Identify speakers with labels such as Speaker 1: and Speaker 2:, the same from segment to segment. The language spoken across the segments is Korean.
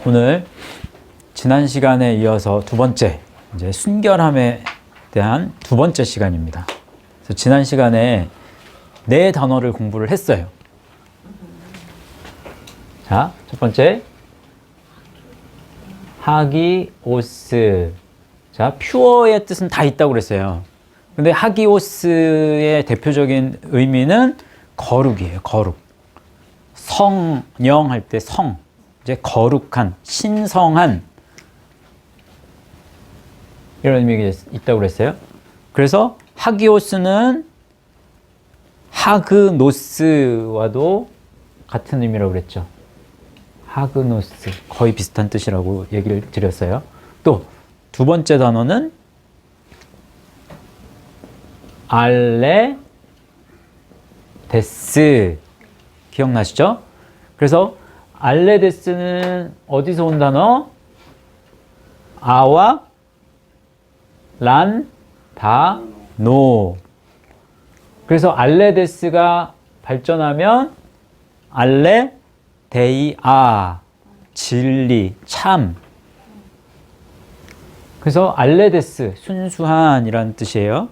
Speaker 1: 오늘 지난 시간에 이어서 두 번째, 이제 순결함에 대한 두 번째 시간입니다. 그래서 지난 시간에 네 단어를 공부를 했어요. 자, 첫 번째, 하기오스. 자, 퓨어의 뜻은 다 있다고 그랬어요. 근데 하기오스의 대표적인 의미는 거룩이에요. 거룩. 성령 할 때 성. 이제 거룩한, 신성한 이런 의미가 있다고 그랬어요. 그래서 하기오스는 하그노스와도 같은 의미라고 그랬죠. 하그노스, 거의 비슷한 뜻이라고 얘기를 드렸어요. 또 두 번째 단어는 알레데스. 기억나시죠? 그래서 알레데스는 어디서 온 단어? 아와 란, 다, 노. 그래서 알레데스가 발전하면 알레, 데이, 아, 진리, 참. 그래서 알레데스, 순수한이라는 뜻이에요.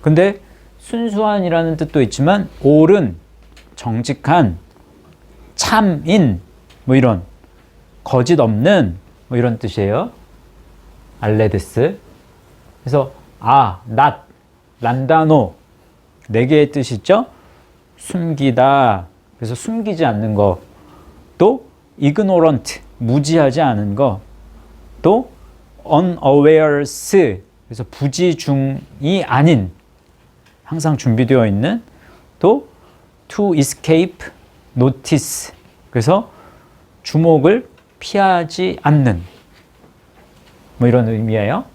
Speaker 1: 근데 순수한이라는 뜻도 있지만 옳은, 정직한, 참인, 뭐 이런 거짓 없는 뭐 이런 뜻이에요. 알레데스. 그래서 란다노 네 개의 뜻이 있죠. 숨기다. 그래서 숨기지 않는 거. 또 ignorant 무지하지 않은 거. 또 unawares 그래서 부지중이 아닌 항상 준비되어 있는. 또 to escape notice 그래서 주목을 피하지 않는 뭐 이런 의미예요.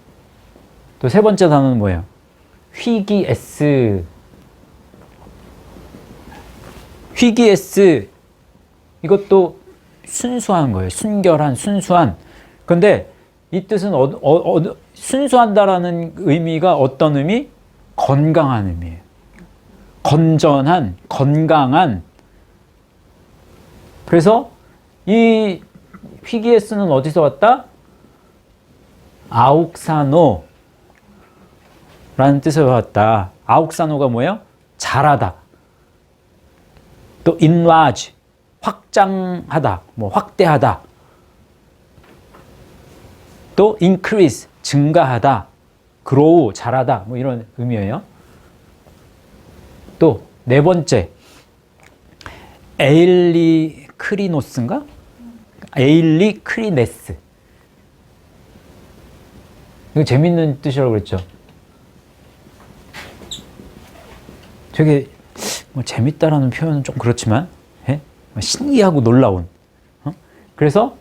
Speaker 1: 또 세 번째 단어는 뭐예요? 휘기에스. 휘기에스 이것도 순수한 거예요. 순결한, 순수한. 근데 이 뜻은 순수한다라는 의미가 어떤 의미? 건강한 의미예요. 건전한, 건강한. 그래서 이 휘기에스는 어디서 왔다? 아욱사노 라는 뜻에서 왔다. 아욱사노가 뭐예요? 잘하다. 또 enlarge, 확장하다, 뭐 확대하다. 또 increase, 증가하다. grow, 자라다. 뭐 이런 의미예요. 또 네 번째, 에일리크리노스인가? 에일리크리네스. 이거 재밌는 뜻이라고 그랬죠. 되게 뭐 재밌다라는 표현은 좀 그렇지만 신기하고 놀라운. 그래서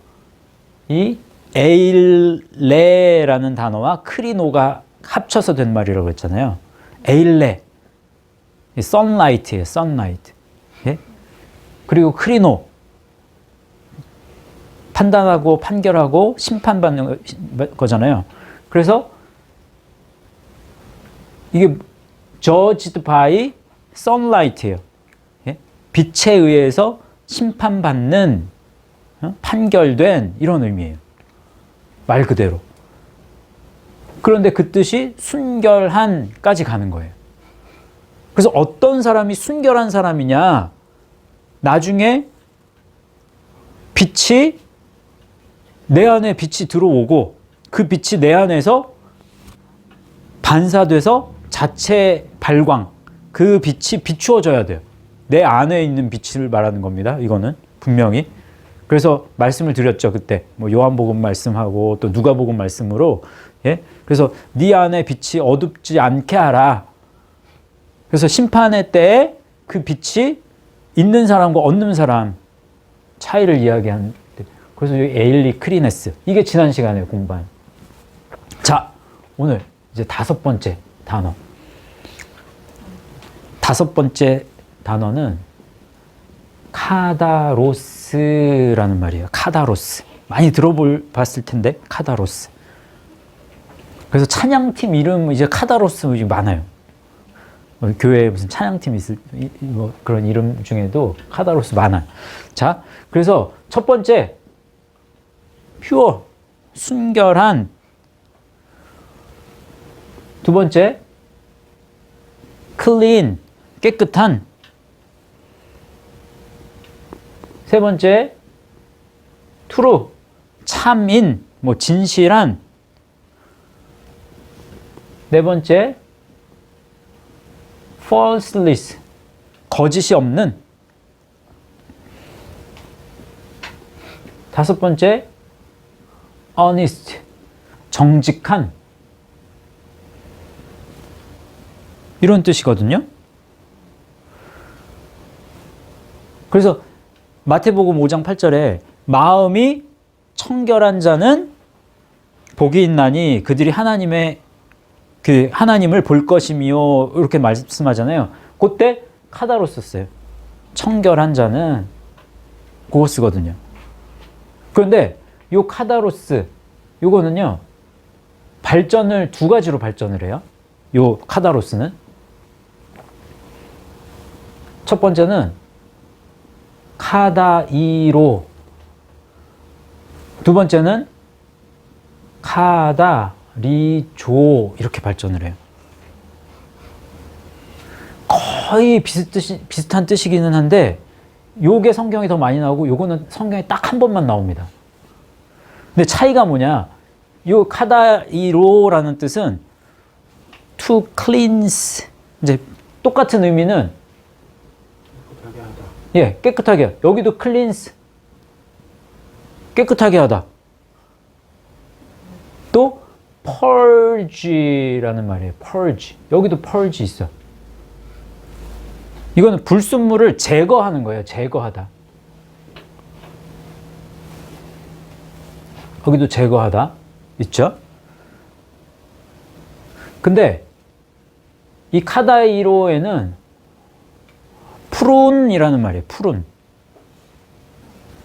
Speaker 1: 이 에일레라는 단어와 크리노가 합쳐서 된 말이라고 했잖아요. 에일레, 선라이트예요. 선라이트. 그리고 크리노, 판단하고 판결하고 심판받는 거잖아요. 그래서 이게 judged by sunlight예요. 빛에 의해서 심판받는, 판결된 이런 의미예요. 말 그대로. 그런데 그 뜻이 순결한까지 가는 거예요. 그래서 어떤 사람이 순결한 사람이냐? 나중에 빛이 내 안에 빛이 들어오고 그 빛이 내 안에서 반사돼서 자체 발광, 그 빛이 비추어져야 돼요. 내 안에 있는 빛을 말하는 겁니다. 이거는 분명히. 그래서 말씀을 드렸죠. 그때 뭐 요한복음 말씀하고 또 누가복음 말씀으로. 그래서 네 안에 빛이 어둡지 않게 하라. 그래서 심판의 때에 그 빛이 있는 사람과 없는 사람 차이를 이야기하는. 그래서 에일리 크리네스. 이게 지난 시간에 공부한. 자, 오늘 이제 다섯 번째 단어. 다섯 번째 단어는 카다로스라는 말이에요. 카다로스. 많이 들어봤을 텐데, 카다로스. 그래서 찬양팀 이름 이제 카다로스 많아요. 교회에 무슨 찬양팀 있을 뭐 그런 이름 중에도 카다로스 많아요. 자, 그래서 첫 번째 pure, 순결한. 두 번째, clean, 깨끗한. 세 번째, true, 참인, 뭐 진실한. 네 번째, falseless, 거짓이 없는. 다섯 번째, honest, 정직한. 이런 뜻이거든요. 그래서 마태복음 5장 8절에 마음이 청결한 자는 복이 있나니 그들이 하나님을 볼 것이며 이렇게 말씀하잖아요. 그때 카다로스 써요. 청결한 자는 그거 쓰거든요. 그런데 요 카다로스 요거는요 발전을 두 가지로 발전을 해요. 요 카다로스는 첫 번째는 카다이로, 두 번째는 카다리조 이렇게 발전을 해요. 거의 비슷한 뜻이기는 한데 요게 성경에 더 많이 나오고 요거는 성경에 딱 한 번만 나옵니다. 근데 차이가 뭐냐? 요 카다이로라는 뜻은 to cleanse, 이제 똑같은 의미는
Speaker 2: 깨끗하게 하다.
Speaker 1: 예, 깨끗하게 하다. 여기도 cleanse, 깨끗하게 하다. 또 purge라는 말이에요. purge. 여기도 purge 있어. 이거는 불순물을 제거하는 거예요. 제거하다. 여기도 제거하다 있죠? 근데 이 카다이로에는 푸른이라는 말이에요. 푸른.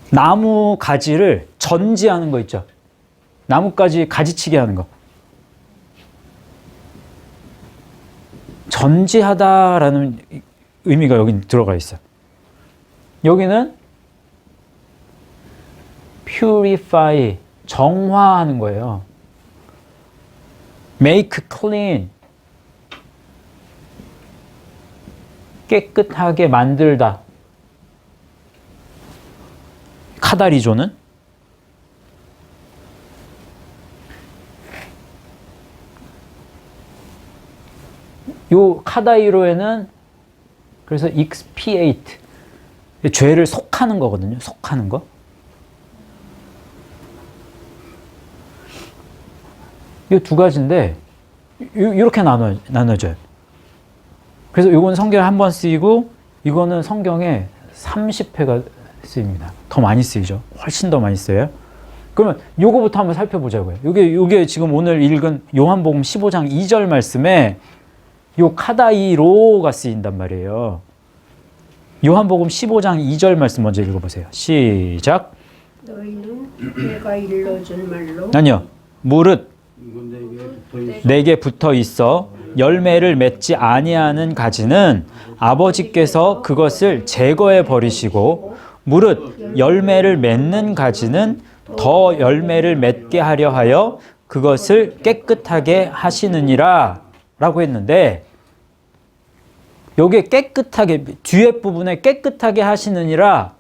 Speaker 1: 나무 가지를 전지하는 거 있죠? 나뭇가지 가지치기 하는 거. 전지하다라는 의미가 여기 들어가 있어요. 여기는 purify, 정화하는 거예요. make clean, 깨끗하게 만들다. 카다리조는 요 카다이로에는 그래서 expiate, 죄를 속하는 거거든요. 속하는 거. 이 두 가지인데 이렇게 나눠져요. 그래서 이건 성경에 한 번 쓰이고 이거는 성경에 30회가 쓰입니다. 더 많이 쓰이죠. 훨씬 더 많이 쓰여요. 그러면 요거부터 한번 살펴보자고요. 요게 지금 오늘 읽은 요한복음 15장 2절 말씀에 요 카다이로가 쓰인단 말이에요. 요한복음 15장 2절 말씀 먼저 읽어보세요. 시작.
Speaker 3: 너희는 내가 일러준 말로
Speaker 1: 아니요. 무릇
Speaker 2: 이건 내게
Speaker 1: 내게 붙어 있어 열매를 맺지 아니하는 가지는 아버지께서 그것을 제거해 버리시고 무릇 열매를 맺는 가지는 더 열매를 맺게 하려 하여 그것을 깨끗하게 하시느니라 라고 했는데 여기에 깨끗하게 뒤에 부분에 깨끗하게 하시느니라,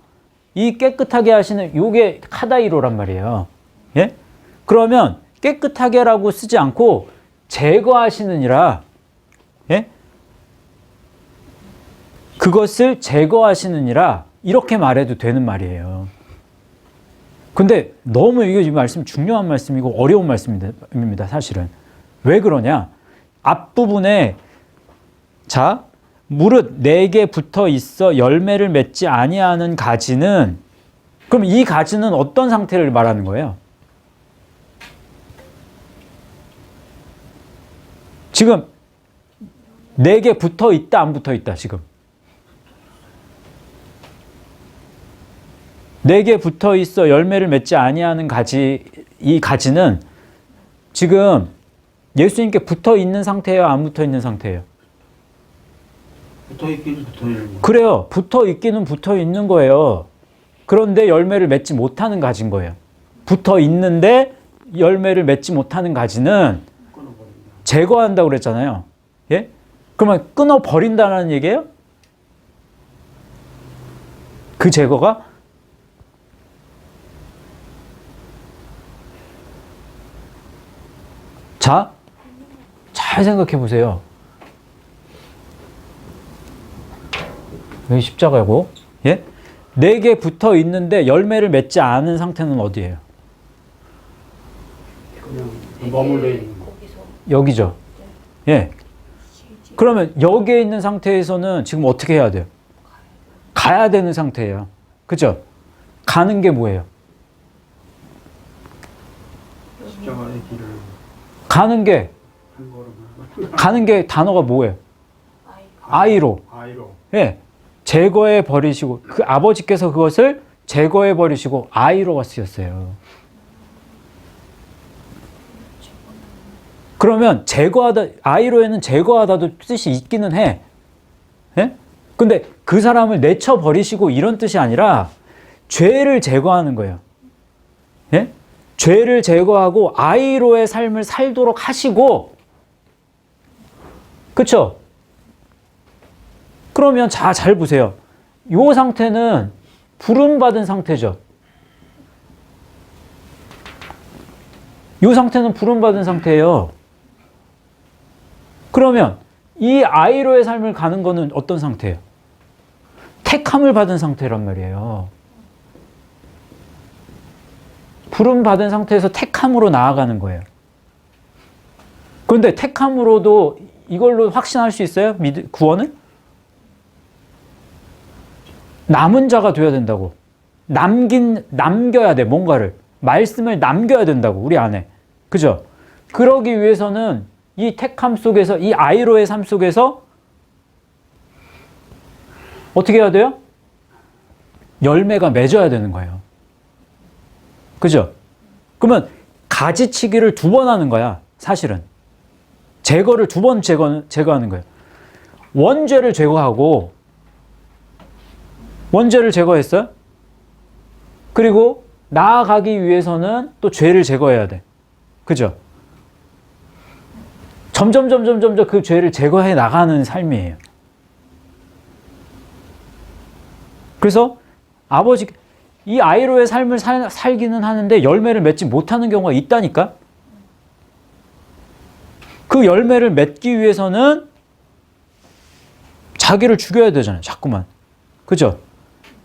Speaker 1: 이 깨끗하게 하시는 요게 카다이로란 말이에요. 예? 그러면 깨끗하게라고 쓰지 않고 제거하시느니라, 예? 그것을 제거하시느니라 이렇게 말해도 되는 말이에요. 근데 너무 이게 이 말씀 중요한 말씀이고 어려운 말씀입니다. 사실은. 왜 그러냐? 앞부분에 자 무릇 내게 붙어 있어 열매를 맺지 아니하는 가지는, 그럼 이 가지는 어떤 상태를 말하는 거예요? 지금 내게 붙어 있다 안 붙어 있다 지금? 내게 붙어 있어 열매를 맺지 아니하는 가지, 이 가지는 지금 예수님께 붙어 있는 상태예요, 안 붙어 있는 상태예요?
Speaker 2: 붙어 있기는 붙어 있는 거.
Speaker 1: 그래요. 붙어 있기는 붙어 있는 거예요. 그런데 열매를 맺지 못하는 가지인 거예요. 붙어 있는데 열매를 맺지 못하는 가지는
Speaker 2: 끊어버린다.
Speaker 1: 제거한다고 그랬잖아요. 예? 그러면 끊어버린다는 얘기예요? 그 제거가? 자, 잘 생각해 보세요. 여기 십자가고, 예? 4개 붙어 있는데 열매를 맺지 않은 상태는 어디예요?
Speaker 2: 그냥 머물러 있는 거.
Speaker 1: 여기죠. 예. 그러면 여기에 있는 상태에서는 지금 어떻게 해야 돼요? 가야 되는 상태예요. 그죠? 가는 게 뭐예요?
Speaker 2: 십자가의 길을
Speaker 1: 가는 게,
Speaker 2: 한 걸음
Speaker 1: 가는 게 단어가 뭐예요? 아이로.
Speaker 2: 아이로.
Speaker 1: 예. 제거해 버리시고, 그 아버지께서 그것을 제거해 버리시고 아이로가 쓰였어요. 그러면 제거하다, 아이로에는 제거하다도 뜻이 있기는 해. 예? 근데 그 사람을 내쳐버리시고 이런 뜻이 아니라 죄를 제거하는 거예요. 예? 죄를 제거하고 아이로의 삶을 살도록 하시고, 그쵸? 그러면 잘 보세요. 이 상태는 부름받은 상태죠. 이 상태는 부름받은 상태예요. 그러면 이 아이로의 삶을 가는 거는 어떤 상태예요? 택함을 받은 상태란 말이에요. 부름받은 상태에서 택함으로 나아가는 거예요. 그런데 택함으로도 이걸로 확신할 수 있어요? 구원을? 남은 자가 되어야 된다고. 남겨야 돼, 뭔가를. 말씀을 남겨야 된다고, 우리 안에. 그죠? 그러기 위해서는 이 택함 속에서, 이 아이로의 삶 속에서 어떻게 해야 돼요? 열매가 맺어야 되는 거예요. 그죠? 그러면 가지치기를 2번 하는 거야, 사실은. 제거를 2번 제거하는 거예요. 원죄를 제거하고, 원죄를 제거했어요. 그리고 나아가기 위해서는 또 죄를 제거해야 돼. 그죠? 점점 그 죄를 제거해 나가는 삶이에요. 그래서 아버지, 이 아이로의 삶을 살기는 하는데 열매를 맺지 못하는 경우가 있다니까? 그 열매를 맺기 위해서는 자기를 죽여야 되잖아요, 자꾸만. 그죠?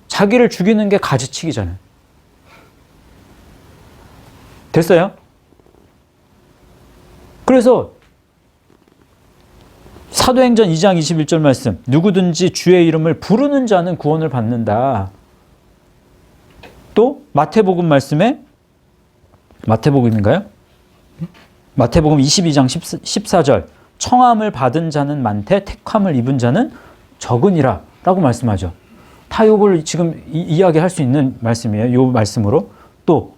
Speaker 1: 자기를 죽이는 게 가지치기잖아요. 됐어요? 그래서 사도행전 2장 21절 말씀, 누구든지 주의 이름을 부르는 자는 구원을 받는다. 또 마태복음 말씀에, 마태복음인가요? 마태복음 22장 14절, 청함을 받은 자는 많되 택함을 입은 자는 적으니라 라고 말씀하죠. 다 이걸 지금 이야기할 수 있는 말씀이에요. 이 말씀으로. 또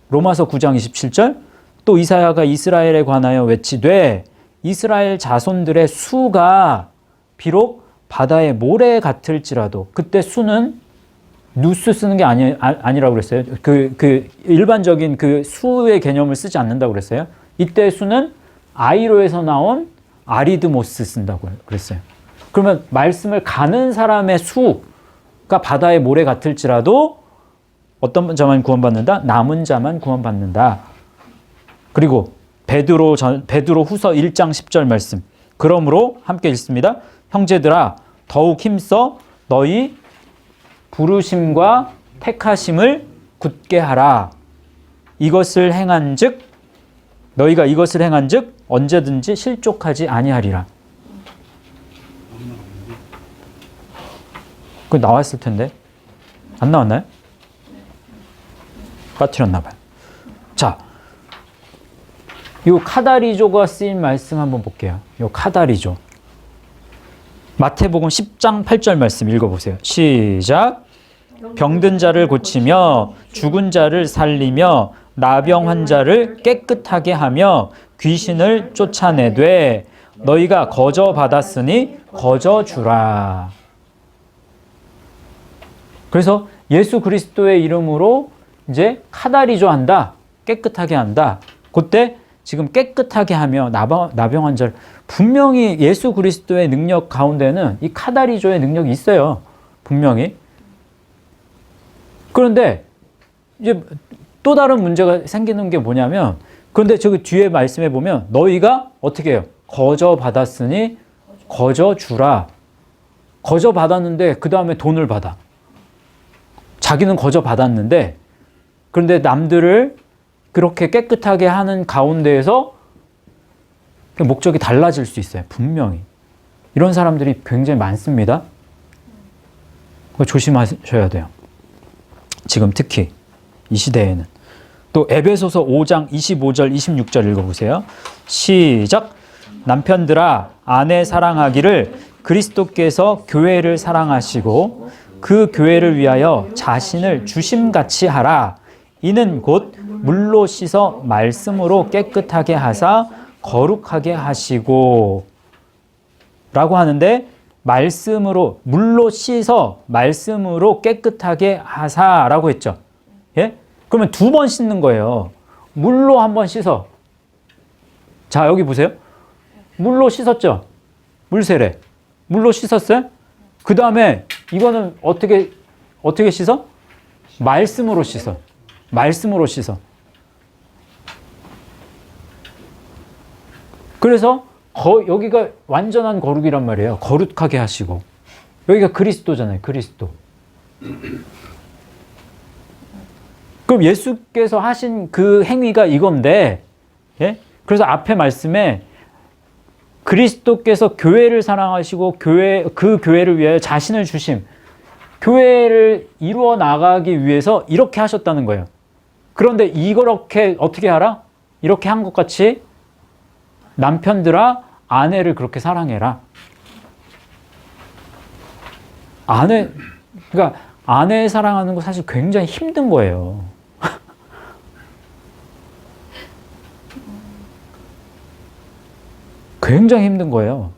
Speaker 1: 로마서 9장 27절, 또 이사야가 이스라엘에 관하여 외치되 이스라엘 자손들의 수가 비록 바다의 모래 같을지라도, 그때 수는 누스 쓰는 게 아니라고 그랬어요. 그 일반적인 그 수의 개념을 쓰지 않는다고 그랬어요. 이때 수는 아이로에서 나온 아리드모스 쓴다고 그랬어요. 그러면 말씀을 가는 사람의 수가 바다의 모래 같을지라도 어떤 자만 구원받는다? 남은 자만 구원받는다. 그리고 베드로 후서 1장 10절 말씀. 그러므로 함께 읽습니다. 형제들아 더욱 힘써 너희 부르심과 택하심을 굳게 하라. 이것을 행한즉 너희가 이것을 행한즉 언제든지 실족하지 아니하리라. 그거 나왔을 텐데 안 나왔나요? 빠뜨렸나 봐요. 자, 이 카다리조가 쓰인 말씀 한번 볼게요. 이 카다리조. 마태복음 10장 8절 말씀 읽어보세요. 시작. 병든 자를 고치며 죽은 자를 살리며 나병 환자를 깨끗하게 하며 귀신을 쫓아내되 너희가 거저 받았으니 거저 주라. 그래서 예수 그리스도의 이름으로 이제 카다리조 한다. 깨끗하게 한다. 그때 지금 깨끗하게 하며 나병 환자를 분명히 예수 그리스도의 능력 가운데는 이 카다리조의 능력이 있어요. 분명히. 그런데 이제 또 다른 문제가 생기는 게 뭐냐면 그런데 저기 뒤에 말씀해 보면 너희가 어떻게 해요? 거저 받았으니 거저 주라. 거저 받았는데 그 다음에 돈을 받아. 자기는 거저 받았는데 그런데 남들을 그렇게 깨끗하게 하는 가운데에서 목적이 달라질 수 있어요. 분명히. 이런 사람들이 굉장히 많습니다. 그거 조심하셔야 돼요. 지금 특히 이 시대에는. 또 에베소서 5장 25절 26절 읽어보세요. 시작. 남편들아 아내 사랑하기를 그리스도께서 교회를 사랑하시고 그 교회를 위하여 자신을 주심같이 하라. 이는 곧 물로 씻어 말씀으로 깨끗하게 하사 거룩하게 하시고 라고 하는데 말씀으로 물로 씻어 말씀으로 깨끗하게 하사라고 했죠. 예? 그러면 두 번 씻는 거예요. 물로 한 번 씻어. 자, 여기 보세요. 물로 씻었죠. 물세례. 물로 씻었어요. 그 다음에 이거는 어떻게 씻어? 말씀으로 씻어. 말씀으로 씻어. 그래서 여기가 완전한 거룩이란 말이에요. 거룩하게 하시고. 여기가 그리스도잖아요. 그리스도. 그럼 예수께서 하신 그 행위가 이건데, 예? 그래서 앞에 말씀에 그리스도께서 교회를 사랑하시고 그 교회를 위하여 자신을 주심. 교회를 이루어 나가기 위해서 이렇게 하셨다는 거예요. 그런데 이렇게 어떻게 하라? 이렇게 한 것 같이 남편들아 아내를 그렇게 사랑해라. 그러니까 아내 사랑하는 거 사실 굉장히 힘든 거예요. 굉장히 힘든 거예요.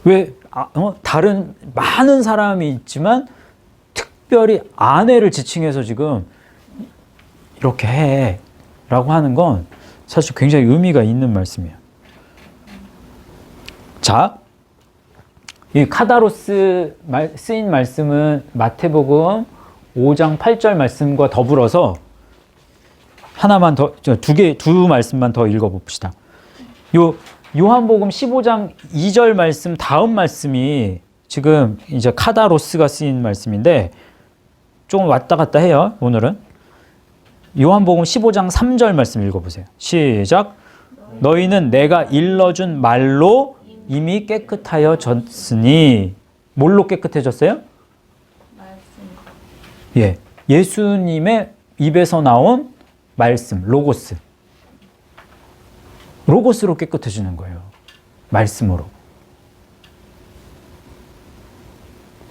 Speaker 1: 왜 다른 많은 사람이 있지만 특별히 아내를 지칭해서 지금 이렇게 해 라고 하는 건 사실 굉장히 의미가 있는 말씀이에요. 자, 이 카다로스 쓰인 말씀은 마태복음 5장 8절 말씀과 더불어서 하나만 더, 두 말씀만 더 읽어봅시다. 요한복음 15장 2절 말씀 다음 말씀이 지금 이제 카다로스가 쓰인 말씀인데 조금 왔다 갔다 해요, 오늘은. 요한복음 15장 3절 말씀 읽어보세요. 시작. 너희는 내가 일러준 말로 이미 깨끗하여졌으니. 뭘로 깨끗해졌어요? 예, 예수님의 입에서 나온 말씀, 로고스. 로고스로 깨끗해지는 거예요. 말씀으로.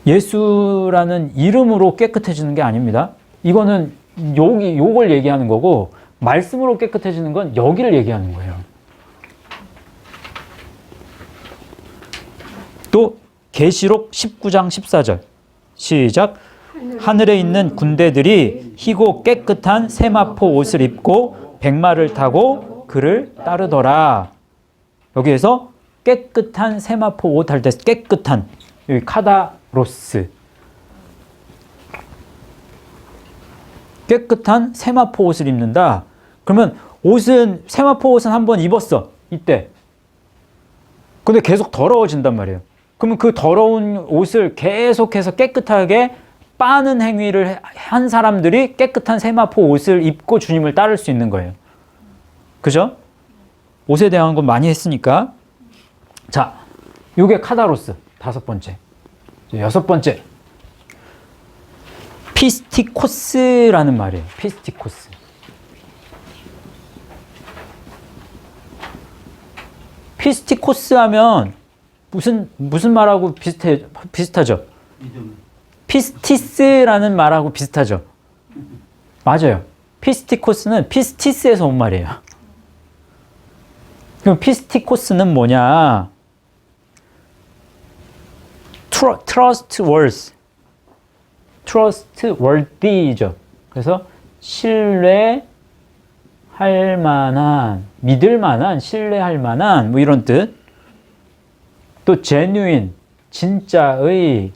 Speaker 1: 예수라는 이름으로 깨끗해지는 게 아닙니다. 이거는 요걸 얘기하는 거고, 말씀으로 깨끗해지는 건 여기를 얘기하는 거예요. 또 계시록 19장 14절 시작. 하늘에 있는 군대들이 희고 깨끗한 세마포 옷을 입고 백마를 타고 그를 따르더라. 여기에서 깨끗한 세마포 옷 할 때 깨끗한, 여기 카다로스, 깨끗한 세마포 옷을 입는다. 그러면 세마포 옷은 한번 입었어, 이때. 근데 계속 더러워진단 말이에요. 그러면 그 더러운 옷을 계속해서 깨끗하게 빠는 행위를 한 사람들이 깨끗한 세마포 옷을 입고 주님을 따를 수 있는 거예요. 그죠? 옷에 대한 건 많이 했으니까. 자, 요게 카다로스, 5번째. 6번째. 피스티코스라는 말이에요. 피스티코스. 피스티코스 하면 무슨 말하고 비슷하죠? 피스티스라는 말하고 비슷하죠? 맞아요. 피스티코스는 피스티스에서 온 말이에요. 그럼 피스티코스는 뭐냐? trustworthy. trustworthy죠. 그래서 신뢰할 만한, 믿을 만한, 신뢰할 만한 뭐 이런 뜻. 또 genuine, 진짜의,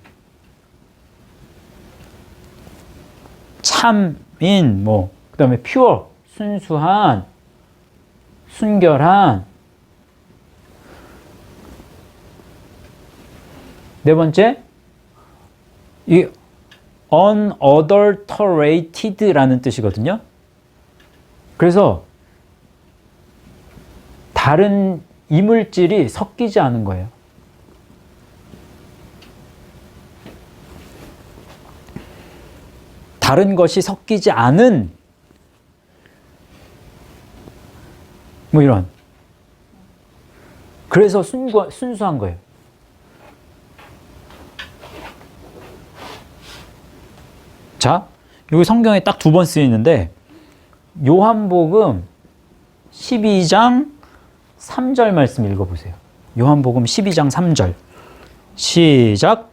Speaker 1: 참인, 뭐 그다음에 pure, 순수한, 순결한. 네 번째, 이 unadulterated라는 뜻이거든요. 그래서 다른 이물질이 섞이지 않은 거예요. 다른 것이 섞이지 않은 뭐 이런. 그래서 순수한 거예요. 자, 여기 성경에 딱 2번 쓰이는데 요한복음 12장 3절 말씀 읽어보세요. 요한복음 12장 3절 시작.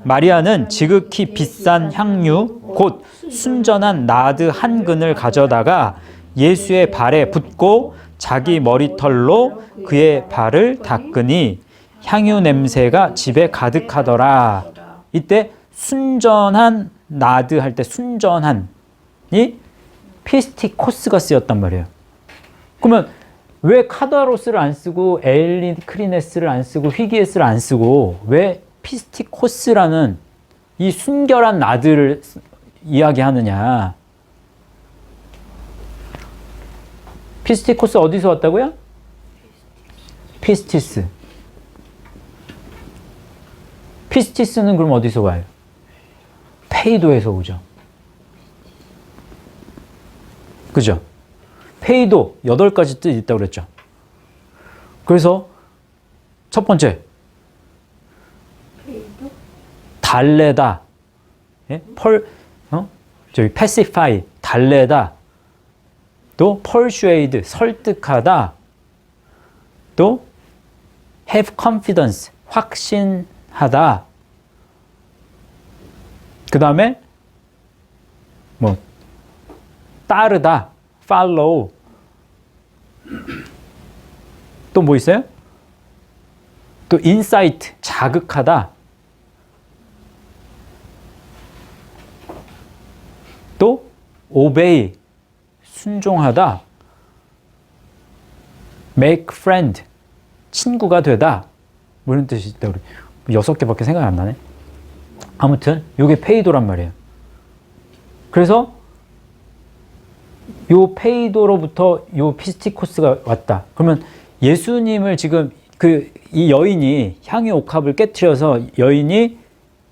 Speaker 1: 마리아는 지극히 비싼 향유 곧 순전한 나드 한 근을 가져다가 예수의 발에 붓고 자기 머리털로 그의 발을 닦으니 향유 냄새가 집에 가득하더라. 이때 순전한 나드 할 때 순전한이 피스티코스가 쓰였단 말이에요. 그러면 왜 카다로스를 안 쓰고 에일리크리네스를 안 쓰고 휘기에스를 안 쓰고 왜 피스티코스라는 이 순결한 나드를 이야기하느냐? 피스티코스 어디서 왔다고요? 피스티스. 피스티스는 그럼 어디서 와요? 페이도에서 오죠. 그죠? 페이도 8가지 뜻이 있다고 그랬죠. 그래서 첫 번째 달래다. 예? 저기 pacify 달래다. 또 persuade 설득하다. 또 have confidence 확신하다. 그 다음에 뭐 따르다 follow. 또 뭐 있어요? 또 insight 자극하다. 또 obey 순종하다. make friend 친구가 되다. 뭐 이런 뜻이 있다. 우리 6개밖에 생각이 안 나네. 아무튼 이게 페이도란 말이에요. 그래서 요 페이도로부터 요 피스티코스가 왔다. 그러면 예수님을 지금 이 여인이 향유 옥합을 깨트려서 여인이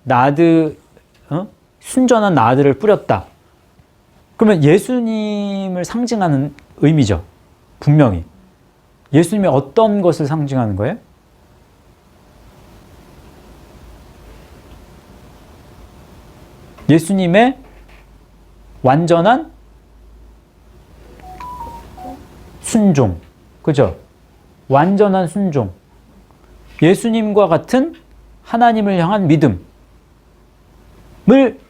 Speaker 1: 나드 순전한 나드를 뿌렸다. 그러면 예수님을 상징하는 의미죠. 분명히. 예수님이 어떤 것을 상징하는 거예요? 예수님의 완전한 순종. 그죠? 완전한 순종. 예수님과 같은 하나님을 향한 믿음을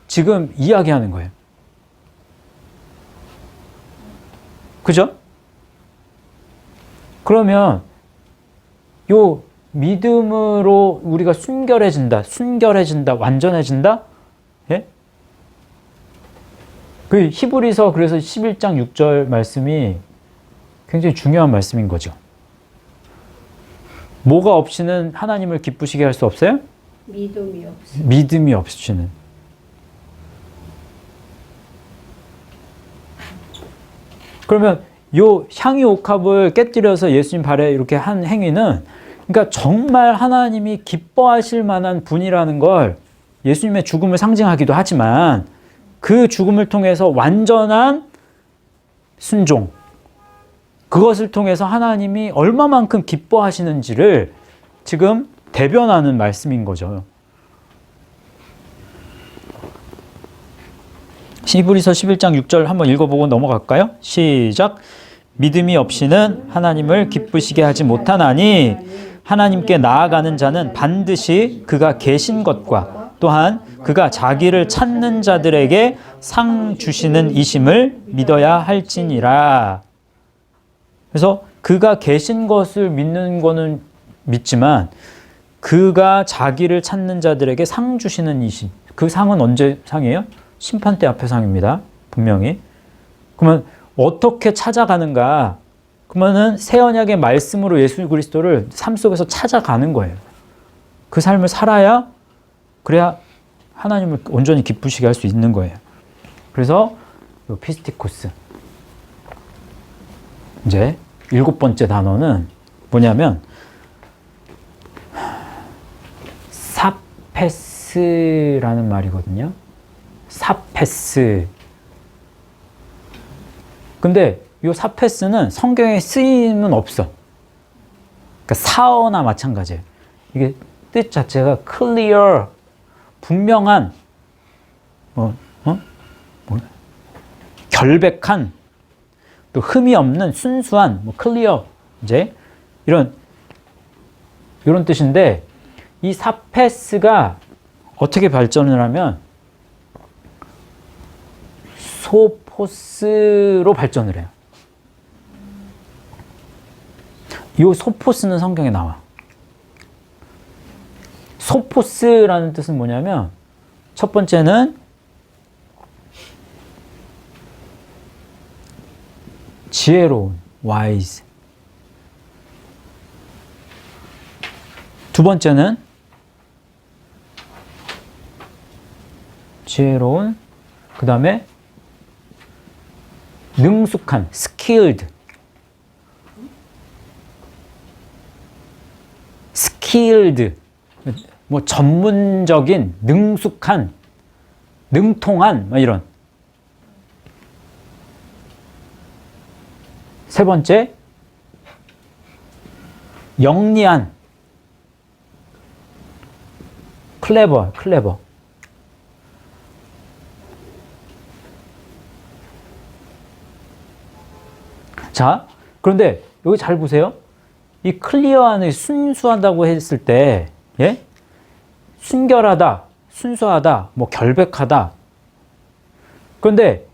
Speaker 1: 지금 이야기하는 거예요. 그죠? 그러면 요 믿음으로 우리가 순결해진다, 완전해진다? 예? 그 히브리서 그래서 11장 6절 말씀이 굉장히 중요한 말씀인 거죠. 뭐가 없이는 하나님을 기쁘시게 할 수 없어요? 믿음이 없이는. 그러면 요 향유 옥합을 깨뜨려서 예수님 발에 이렇게 한 행위는 그러니까 정말 하나님이 기뻐하실 만한 분이라는 걸 예수님의 죽음을 상징하기도 하지만 그 죽음을 통해서 완전한 순종, 그것을 통해서 하나님이 얼마만큼 기뻐하시는지를 지금 대변하는 말씀인 거죠. 히브리서 11장 6절 한번 읽어보고 넘어갈까요? 시작. 믿음이 없이는 하나님을 기쁘시게 하지 못하나니 하나님께 나아가는 자는 반드시 그가 계신 것과 또한 그가 자기를 찾는 자들에게 상 주시는 이심을 믿어야 할지니라. 그래서 그가 계신 것을 믿는 거는 믿지만 그가 자기를 찾는 자들에게 상 주시는 이심. 그 상은 언제 상이에요? 심판대 앞의 상입니다. 분명히. 그러면 어떻게 찾아가는가? 그러면은 새 언약의 말씀으로 예수 그리스도를 삶 속에서 찾아가는 거예요. 그 삶을 살아야 그래야 하나님을 온전히 기쁘시게 할 수 있는 거예요. 그래서 요 피스티코스. 이제 7번째 단어는 뭐냐면 사페스라는 말이거든요. 사페스. 근데 이 사페스는 성경에 쓰임은 없어. 그러니까 사어나 마찬가지예요. 이게 뜻 자체가 clear, 분명한, 결백한, 또 흠이 없는 순수한, clear, 이제 이런 뜻인데 이 사페스가 어떻게 발전을 하면 소포스로 발전을 해요. 이 소포스는 성경에 나와. 소포스라는 뜻은 뭐냐면 첫 번째는 지혜로운, wise. 두 번째는 지혜로운, 그 다음에 능숙한, skilled. skilled. 뭐 전문적인, 능숙한, 능통한, 뭐 이런. 세 번째, 영리한, clever. 자, 그런데 여기 잘 보세요. 이 클리어한, 순수하다고 했을 때, 예? 순결하다, 순수하다, 뭐 결백하다. 그런데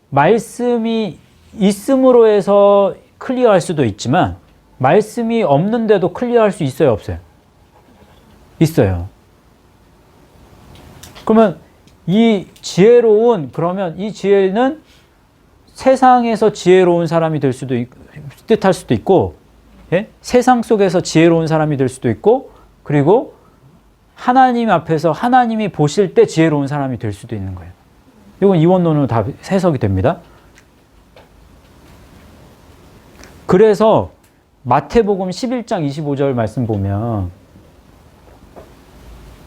Speaker 1: 말씀이 있음으로 해서 클리어할 수도 있지만 말씀이 없는데도 클리어할 수 있어요, 없어요? 있어요. 그러면 이 지혜로운, 그러면 이 지혜는 세상에서 지혜로운 사람이 될 수도 뜻할 수도 있고, 예? 세상 속에서 지혜로운 사람이 될 수도 있고, 그리고 하나님 앞에서 하나님이 보실 때 지혜로운 사람이 될 수도 있는 거예요. 이건 이원론으로 다 해석이 됩니다. 그래서 마태복음 11장 25절 말씀 보면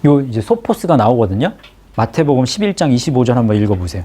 Speaker 1: 요 이제 소포스가 나오거든요. 마태복음 11장 25절 한번 읽어보세요.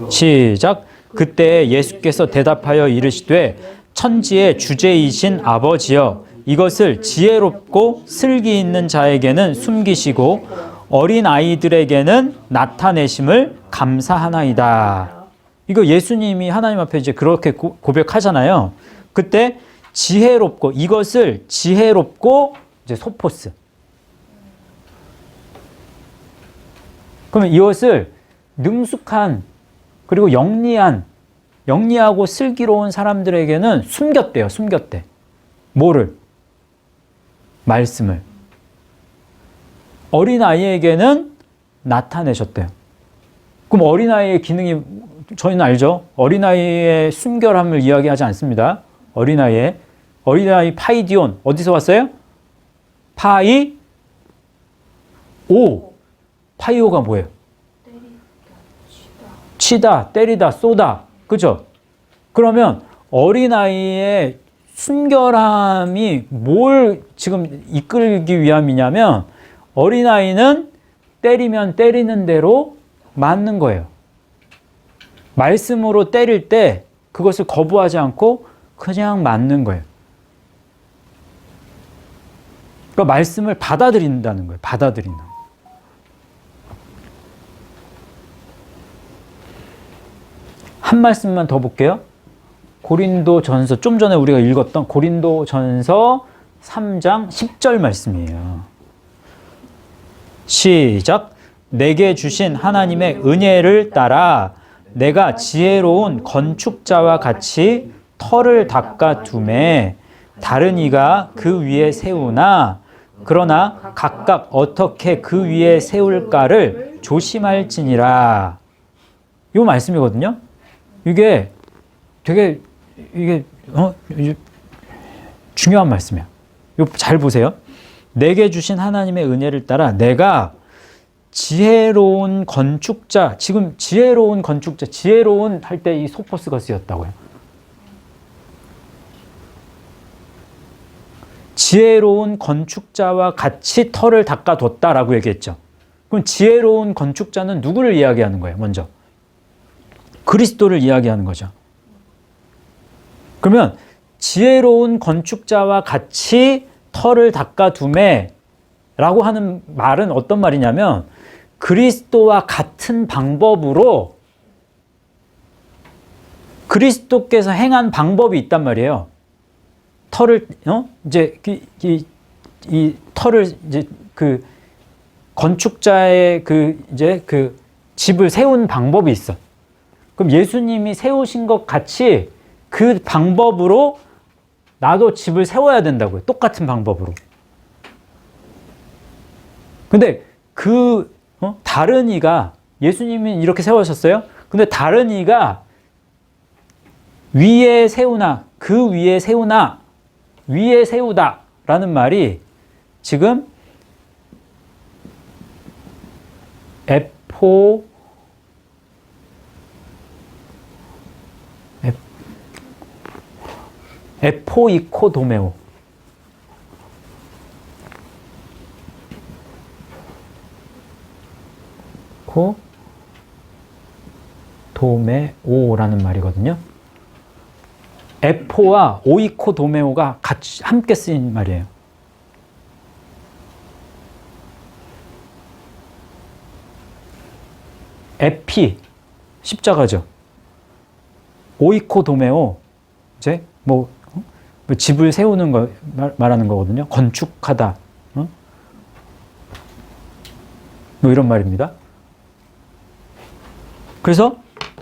Speaker 1: 시작. 그때 예수께서 대답하여 이르시되 천지의 주제이신 아버지여 이것을 지혜롭고 슬기 있는 자에게는 숨기시고 어린 아이들에게는 나타내심을 감사하나이다. 이거 예수님이 하나님 앞에 이제 그렇게 고백하잖아요. 그때 지혜롭고, 이것을 지혜롭고, 이제 소포스. 그러면 이것을 능숙한, 그리고 영리하고 슬기로운 사람들에게는 숨겼대요. 숨겼대. 뭐를? 말씀을. 어린아이에게는 나타내셨대요. 그럼 어린아이의 기능이, 저희는 알죠? 어린아이의 순결함을 이야기하지 않습니다. 어린아이 파이디온, 어디서 왔어요? 파이오가 뭐예요? 치다, 때리다, 쏘다. 그죠? 그러면 어린아이의 순결함이 뭘 지금 이끌기 위함이냐면 어린아이는 때리면 때리는 대로 맞는 거예요. 말씀으로 때릴 때 그것을 거부하지 않고 그냥 맞는 거예요. 그러니까 말씀을 받아들인다는 거예요. 받아들이는. 한 말씀만 더 볼게요. 고린도전서, 좀 전에 우리가 읽었던 고린도전서 3장 10절 말씀이에요. 시작. 내게 주신 하나님의 은혜를 따라 내가 지혜로운 건축자와 같이 터를 닦아 두매 다른 이가 그 위에 세우나 그러나 각각 어떻게 그 위에 세울까를 조심할지니라. 이 말씀이거든요. 이게 되게 이게 중요한 말씀이야. 이거 잘 보세요. 내게 주신 하나님의 은혜를 따라 내가 지혜로운 건축자, 지금 지혜로운 건축자, 지혜로운 할 때 이 소포스가 쓰였다고요. 지혜로운 건축자와 같이 터를 닦아뒀다라고 얘기했죠. 그럼 지혜로운 건축자는 누구를 이야기하는 거예요? 먼저 그리스도를 이야기하는 거죠. 그러면 지혜로운 건축자와 같이 터를 닦아두매 라고 하는 말은 어떤 말이냐면 그리스도와 같은 방법으로 그리스도께서 행한 방법이 있단 말이에요. 터를 이제 이 터를 이제 그 건축자의 이제 그 집을 세운 방법이 있어. 그럼 예수님이 세우신 것 같이 그 방법으로 나도 집을 세워야 된다고요. 똑같은 방법으로. 근데 다른 이가 예수님이 이렇게 세우셨어요. 근데 다른 이가 위에 세우나 그 위에 세우나 위에 세우다 라는 말이 지금 에포이코 도메오. 도메오라는 말이거든요. 에포와 오이코 도메오가 같이 함께 쓰인 말이에요. 에피 십자가죠. 오이코 도메오 이제 뭐 집을 세우는 거 말하는 거거든요. 건축하다. 뭐 이런 말입니다. 그래서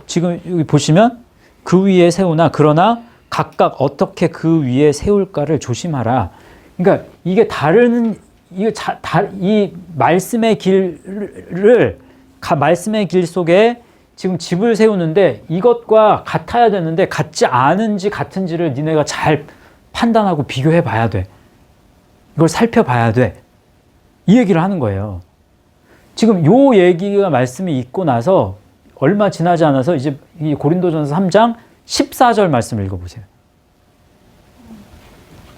Speaker 1: 지금 여기 보시면 그 위에 세우나 그러나 각각 어떻게 그 위에 세울까를 조심하라. 그러니까 이게 이 말씀의 말씀의 길 속에 지금 집을 세우는데 이것과 같아야 되는데 같지 않은지 같은지를 니네가 잘 판단하고 비교해 봐야 돼. 이걸 살펴봐야 돼. 이 얘기를 하는 거예요. 지금 요 얘기가 말씀이 있고 나서 얼마 지나지 않아서 이제 이 고린도전서 3장 14절 말씀을 읽어보세요.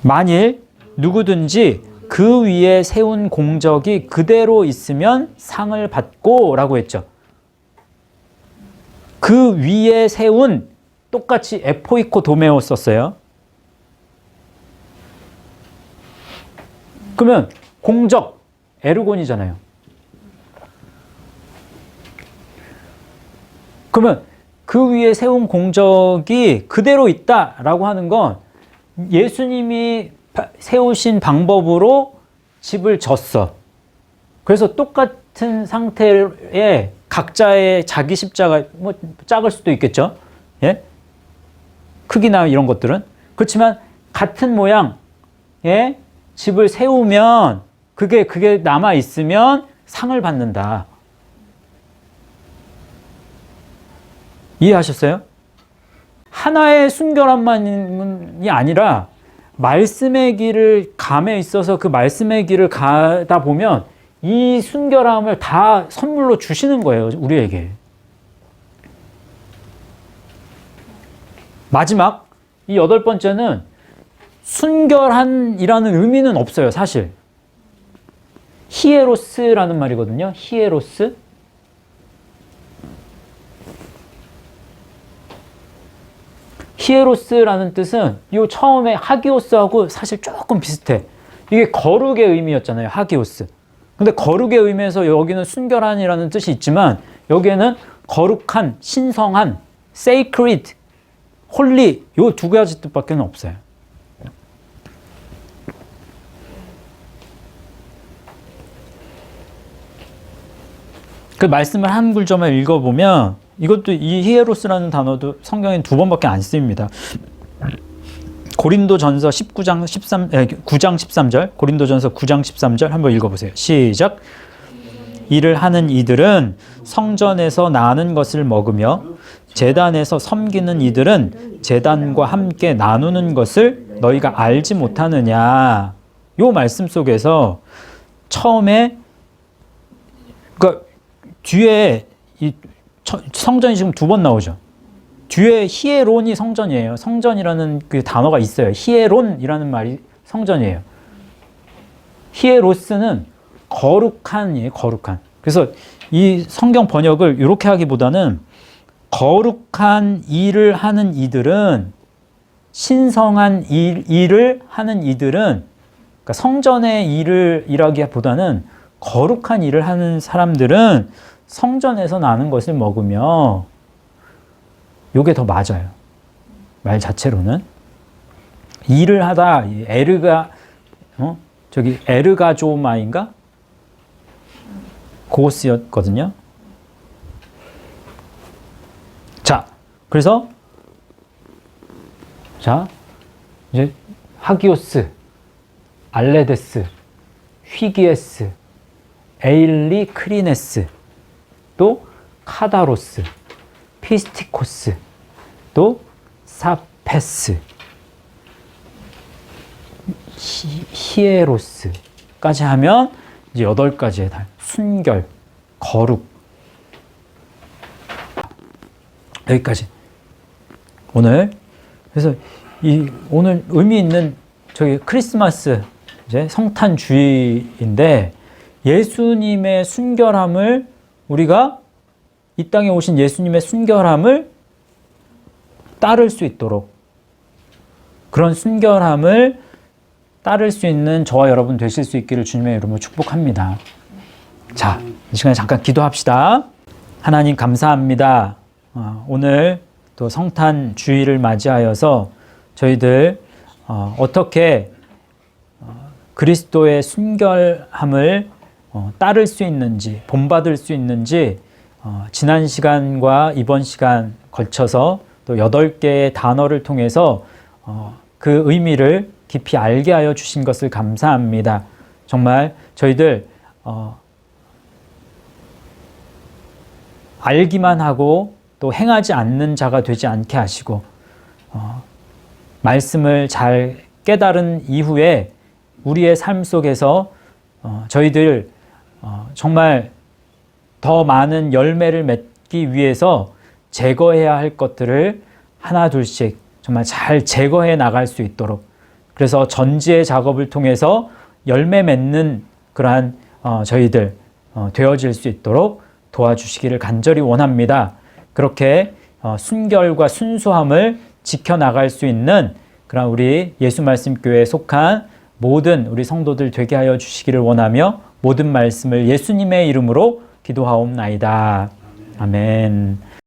Speaker 1: 만일 누구든지 그 위에 세운 공적이 그대로 있으면 상을 받고 라고 했죠. 그 위에 세운 똑같이 에포이코 도메오 썼어요. 그러면 공적 에르곤이잖아요. 그러면 그 위에 세운 공적이 그대로 있다라고 하는 건 예수님이 세우신 방법으로 집을 졌어. 그래서 똑같은 상태에 각자의 자기 십자가 뭐 작을 수도 있겠죠. 예? 크기나 이런 것들은. 그렇지만 같은 모양의 집을 세우면 그게 남아 있으면 상을 받는다. 이해하셨어요? 하나의 순결함만이 아니라 말씀의 길을 감에 있어서 그 말씀의 길을 가다 보면 이 순결함을 다 선물로 주시는 거예요, 우리에게. 마지막, 이 8번째는 순결한이라는 의미는 없어요, 사실. 히에로스라는 말이거든요, 히에로스. 히에로스라는 뜻은 이 처음에 하기오스하고 사실 조금 비슷해. 이게 거룩의 의미였잖아요, 하기오스. 근데 거룩의 의미에서 여기는 순결한이라는 뜻이 있지만 여기에는 거룩한, 신성한, sacred, holy 이 두 가지 뜻밖에 없어요. 그 말씀을 한 구절만 읽어보면 이것도 이 히에로스라는 단어도 성경에 2번밖에 안 쓰입니다. 고린도전서 9장 13절, 고린도전서 9장 13절 한번 읽어보세요. 시작. 일을 하는 이들은 성전에서 나는 것을 먹으며 제단에서 섬기는 이들은 제단과 함께 나누는 것을 너희가 알지 못하느냐. 요 말씀 속에서 처음에 그러니까 뒤에 이 성전이 지금 2번 나오죠. 뒤에 히에론이 성전이에요. 성전이라는 그 단어가 있어요. 히에론이라는 말이 성전이에요. 히에로스는 거룩한이에요. 거룩한. 그래서 이 성경 번역을 이렇게 하기보다는 거룩한 일을 하는 이들은 신성한 일을 하는 이들은 그러니까 성전의 일을 일하기보다는 거룩한 일을 하는 사람들은 성전에서 나는 것을 먹으며 요게 더 맞아요. 말 자체로는 일을 하다 에르가조마인가? 그거 쓰였거든요. 자, 그래서 자 이제 하기오스, 알레데스, 휘기에스, 에일리 크리네스, 또 카다로스, 피스티코스, 또 사페스, 히에로스까지 하면 이제 8가지의 달. 순결, 거룩. 여기까지. 오늘 그래서 오늘 의미 있는 저기 크리스마스 이제 성탄 주일인데 예수님의 순결함을 우리가 이 땅에 오신 예수님의 순결함을 따를 수 있도록 그런 순결함을 따를 수 있는 저와 여러분 되실 수 있기를 주님의 이름으로 축복합니다. 자, 이 시간에 잠깐 기도합시다. 하나님 감사합니다. 오늘 또 성탄 주일을 맞이하여서 저희들 어떻게 그리스도의 순결함을 따를 수 있는지, 본받을 수 있는지 지난 시간과 이번 시간 걸쳐서 또 8개의 단어를 통해서 그 의미를 깊이 알게 하여 주신 것을 감사합니다. 정말 저희들 알기만 하고 또 행하지 않는 자가 되지 않게 하시고 말씀을 잘 깨달은 이후에 우리의 삶 속에서 저희들 정말 더 많은 열매를 맺기 위해서 제거해야 할 것들을 하나 둘씩 정말 잘 제거해 나갈 수 있도록 그래서 전지의 작업을 통해서 열매 맺는 그러한 저희들 되어질 수 있도록 도와주시기를 간절히 원합니다. 그렇게 순결과 순수함을 지켜나갈 수 있는 그런 우리 예수 말씀 교회에 속한 모든 우리 성도들 되게 하여 주시기를 원하며 모든 말씀을 예수님의 이름으로 기도하옵나이다. 아멘.